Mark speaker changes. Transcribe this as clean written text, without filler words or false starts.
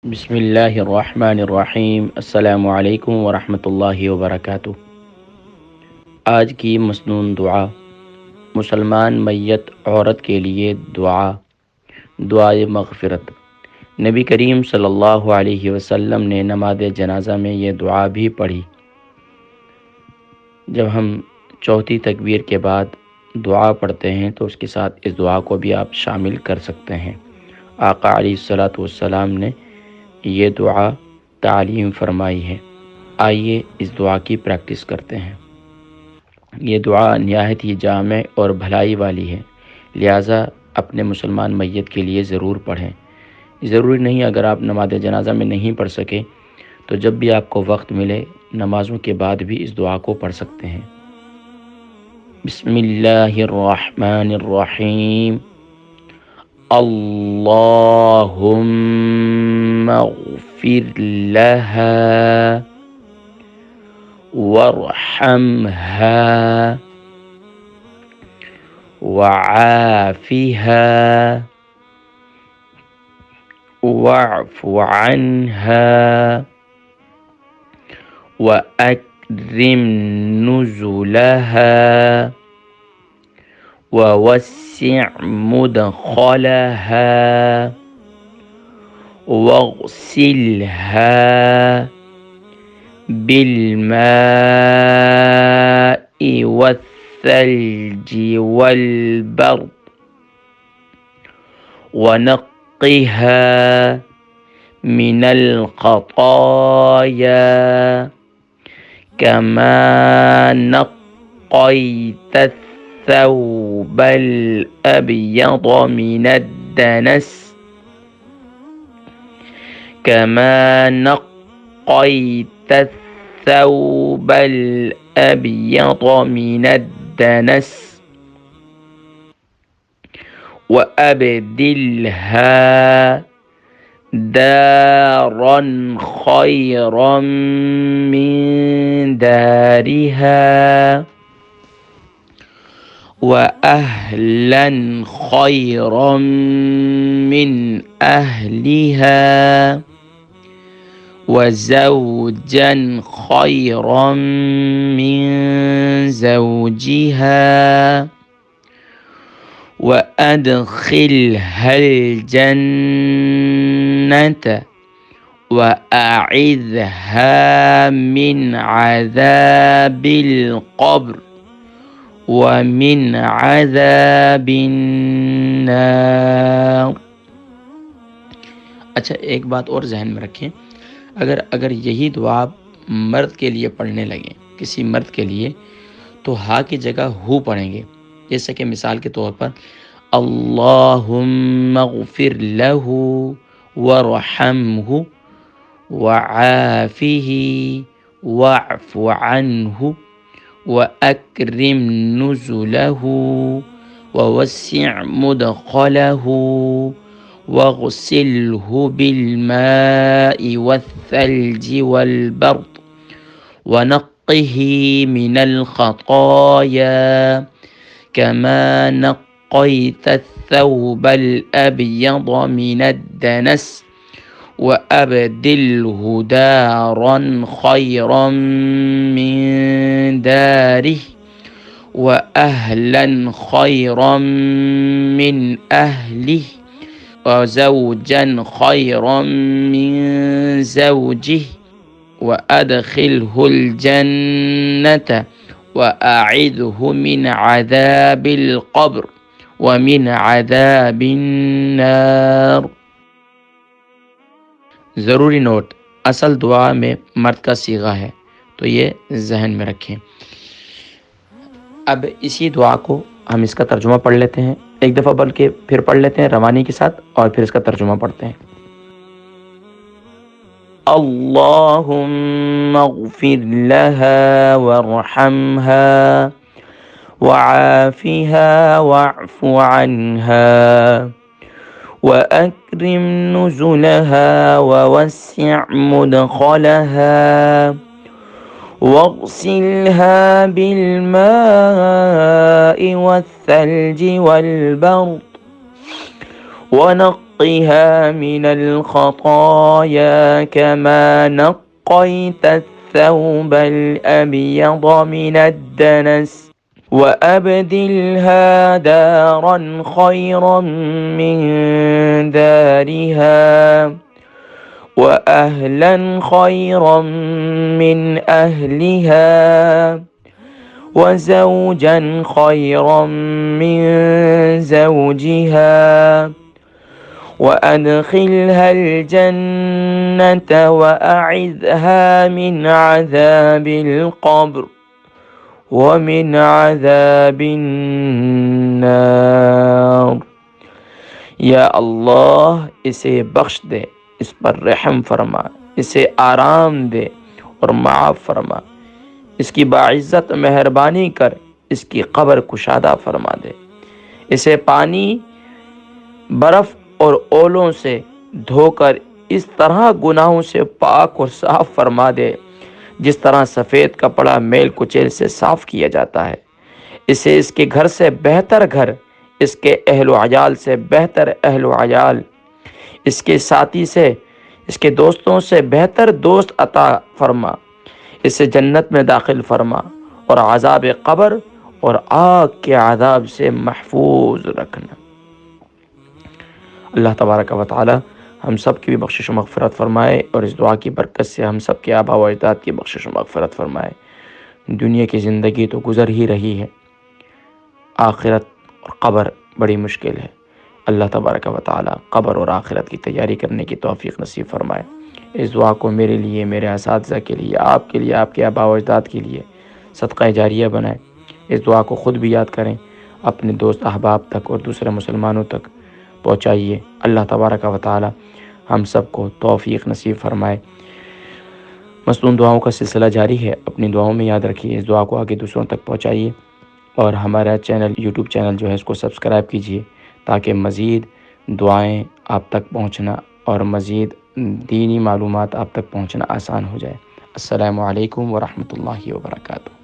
Speaker 1: बिस्मिल्लाहिर्रहमानिर्रहीम। अस्सलामु अलैकुम वरहमतुल्लाहि वबरकातुहू। आज की मसनून दुआ। मुसलमान मैयत औरत के लिए दुआ, दुआए मग़फ़िरत। नबी करीम सल्लल्लाहु अलैहि वसल्लम ने नमाज जनाजा में ये दुआ भी पढ़ी। जब हम चौथी तकबीर के बाद दुआ पढ़ते हैं तो उसके साथ इस दुआ को भी आप शामिल कर सकते हैं। आका अलैहिस्सलातु वस्सलाम ने ये दुआ तालीम फरमाई है। आइए इस दुआ की प्रैक्टिस करते हैं। ये दुआ निहायत ही जामे और भलाई वाली है, लिहाजा अपने मुसलमान मैयत के लिए ज़रूर पढ़ें। ज़रूरी नहीं अगर आप नमाज जनाजा में नहीं पढ़ सके तो जब भी आपको वक्त मिले नमाज़ों के बाद भी इस दुआ को पढ़ सकते हैं। बिस्मिल्लाहिर्रहमानिर्रहीम। अल्लाहुम्मा अग़फ़िर लहा वरहमहा वआफ़िहा वअफ़ु अन्हा वअक्रिम नुज़ुलहा ववस्सिअ मुदख़लहा वग़सिलहा बिलमाइ वस्सल्जि वल्बर्द वनक़्क़िहा मिनल ख़ताया कमा नक़्क़यत थौबल अब्यद मिनद दनस कमा नक़्क़यत थौबल अब्यद मिनद दनस वअब्दिलहा दारन खैरन मिन दारिहा वअहलन खैरन मिन अहलिहा वज़ौजन खैरन मिन ज़ौजिहा वअदख़िलहल जन्नत वअइज़हा मिन अज़ाबिल क़ब्र वमिन अज़ाबिन नार। अच्छा, एक बात और ज़हन में रखें, अगर यही दुआ मर्द के लिए पढ़ने लगे, किसी मर्द के लिए, तो हा की जगह हु पढ़ेंगे। जैसे कि मिसाल के तौर पर अल्लाहुम्मा अग़फ़िर लहू वरहमहु वआफ़िही वअफ़ु अन्हु वअक्रिम नुज़ुलहु ववस्सिअ मुदख़लहु वग़सिलहु बिलमाइ वस्सल्जि वल्बर्द वनक़्क़िही मिनल ख़ताया कमा नक़्क़यत थौबल अब्यद मिनद दनस वअब्दिलहु दारन खैरन मिन दारिह वअहलन खैरन मिन अहलिह वज़ौजन खैरन मिन ज़ौजिह वअदख़िलहुल जन्नत वअइज़हु मिन अज़ाबिल क़ब्र वमिन अज़ाबिन नार। ज़रूरी नोट, असल दुआ में मर्द का सीगा है, तो ये जहन में रखें। अब इसी दुआ को हम इसका तर्जुमा पढ़ लेते हैं। एक दफ़ा बल्कि फिर पढ़ लेते हैं रवानी के साथ और फिर इसका तर्जुमा पढ़ते हैं। अल्लाहुम्मा अग़फ़िर लहा वरहमहा वआफ़िहा वअफ़ु अन्हा वअक्रिम नुज़ुलहा ववस्सिअ मुदख़लहा वग़सिलहा बिलमाइ वस्सल्जि वल्बर्द ونقها ونقها من الخطايا كما نقيت الثوب الأبيض من الدنس وأبدلها دارا خيرا من دارها وأهلا خيرا من أهلها وزوجا خيرا من زوجها وأدخلها الجنة وأعذها من عذاب القبر ومن عذاب النار. یا اللہ اسے بخش دے، اس پر رحم فرما، اسے آرام دے اور معاف فرما، اس کی باعزت مہربانی کر، اس کی قبر کشادہ فرما دے، اسے پانی، برف اور اولوں سے دھو کر اس طرح گناہوں سے پاک اور صاف فرما دے جس طرح سفید کپڑا میل کچیل سے صاف کیا جاتا ہے. اسے اس کے گھر سے بہتر گھر، اس کے اہل و عیال سے بہتر اہل و عیال، اس کے ساتھی سے، اس کے دوستوں سے بہتر دوست عطا فرما، اسے جنت میں داخل فرما اور عذاب قبر اور آگ کے عذاب سے محفوظ رکھنا. اللہ تبارک و تعالی ہم سب کی بھی بخشش و مغفرت فرمائے اور اس دعا کی برکت سے ہم سب کے آباء و اجداد کی بخشش و مغفرت فرمائے. دنیا کی زندگی تو گزر ہی رہی ہے، آخرت اور قبر بڑی مشکل ہے. اللہ تبارک و تعالی قبر اور آخرت کی تیاری کرنے کی توفیق نصیب فرمائے. اس دعا کو میرے لیے، میرے اساتذہ کے لیے، آپ کے آباء و اجداد کے لیے صدقہ جاریہ بنائے. اس دعا کو خود بھی یاد کریں، اپنے دوست احباب تک اور دوسرے مسلمانوں تک پہنچائیے. اللہ تبارک و تعالی ہم سب کو توفیق نصیب فرمائے. مصنون دعاؤں کا سلسلہ جاری ہے، اپنی دعاؤں میں یاد رکھیے، اس دعا کو آگے دوسروں تک پہنچائیے اور ہمارا یوٹیوب چینل جو ہے اس کو سبسکرائب کیجیے تاکہ مزید دعائیں آپ تک پہنچنا اور مزید دینی معلومات آپ تک پہنچنا آسان ہو جائے. السلام علیکم ورحمۃ اللہ وبرکاتہ.